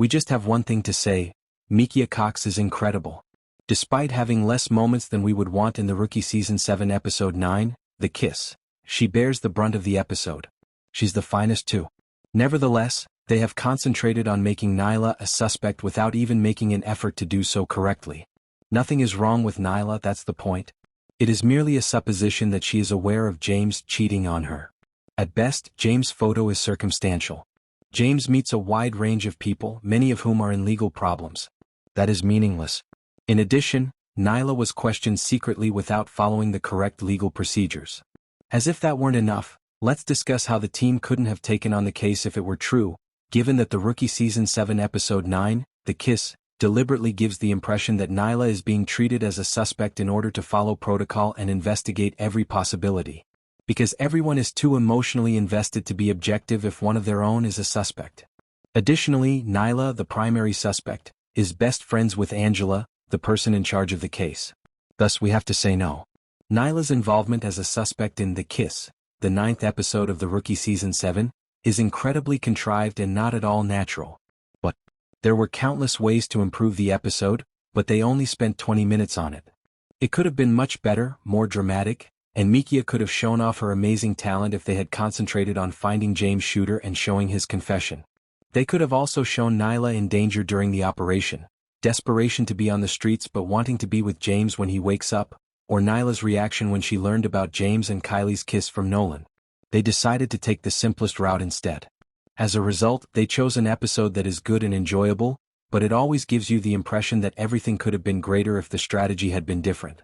We just have one thing to say, Mekia Cox is incredible. Despite having less moments than we would want in the Rookie Season 7 Episode 9, The Kiss, she bears the brunt of the episode. She's the finest too. Nevertheless, they have concentrated on making Nyla a suspect without even making an effort to do so correctly. Nothing is wrong with Nyla, that's the point. It is merely a supposition that she is aware of James cheating on her. At best, James' photo is circumstantial. James meets a wide range of people, many of whom are in legal problems. That is meaningless. In addition, Nyla was questioned secretly without following the correct legal procedures. As if that weren't enough, let's discuss how the team couldn't have taken on the case if it were true, given that the Rookie Season 7 Episode 9, The Kiss, deliberately gives the impression that Nyla is being treated as a suspect in order to follow protocol and investigate every possibility. Because everyone is too emotionally invested to be objective if one of their own is a suspect. Additionally, Nyla, the primary suspect, is best friends with Angela, the person in charge of the case. Thus we have to say no. Nyla's involvement as a suspect in The Kiss, the 9th episode of the Rookie Season 7, is incredibly contrived and not at all natural. But there were countless ways to improve the episode, but they only spent 20 minutes on it. It could have been much better, more dramatic, and Mekia could have shown off her amazing talent if they had concentrated on finding James' shooter and showing his confession. They could have also shown Nyla in danger during the operation, desperation to be on the streets but wanting to be with James when he wakes up, or Nyla's reaction when she learned about James and Kylie's kiss from Nolan. They decided to take the simplest route instead. As a result, they chose an episode that is good and enjoyable, but it always gives you the impression that everything could have been greater if the strategy had been different.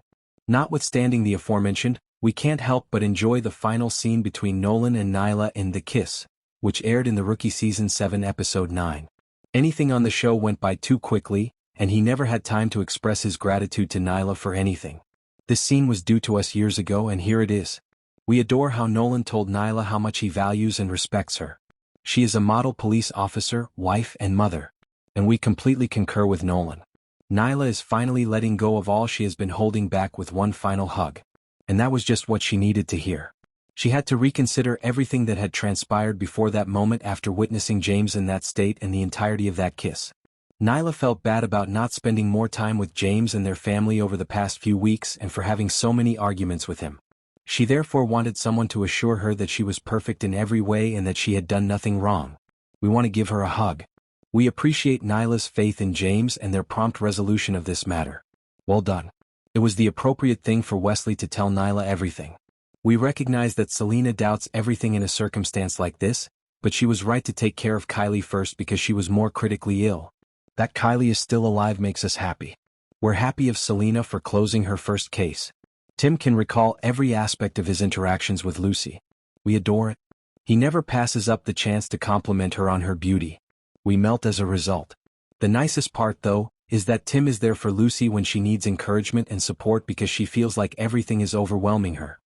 Notwithstanding the aforementioned, we can't help but enjoy the final scene between Nolan and Nyla in The Kiss, which aired in the Rookie Season 7 Episode 9. Anything on the show went by too quickly, and he never had time to express his gratitude to Nyla for anything. This scene was due to us years ago and here it is. We adore how Nolan told Nyla how much he values and respects her. She is a model police officer, wife and mother. And we completely concur with Nolan. Nyla is finally letting go of all she has been holding back with one final hug. And that was just what she needed to hear. She had to reconsider everything that had transpired before that moment after witnessing James in that state and the entirety of that kiss. Nyla felt bad about not spending more time with James and their family over the past few weeks and for having so many arguments with him. She therefore wanted someone to assure her that she was perfect in every way and that she had done nothing wrong. We want to give her a hug. We appreciate Nyla's faith in James and their prompt resolution of this matter. Well done. It was the appropriate thing for Wesley to tell Nyla everything. We recognize that Selena doubts everything in a circumstance like this, but she was right to take care of Kylie first because she was more critically ill. That Kylie is still alive makes us happy. We're happy of Selena for closing her first case. Tim can recall every aspect of his interactions with Lucy. We adore it. He never passes up the chance to compliment her on her beauty. We melt as a result. The nicest part, though, is that Tim is there for Lucy when she needs encouragement and support because she feels like everything is overwhelming her.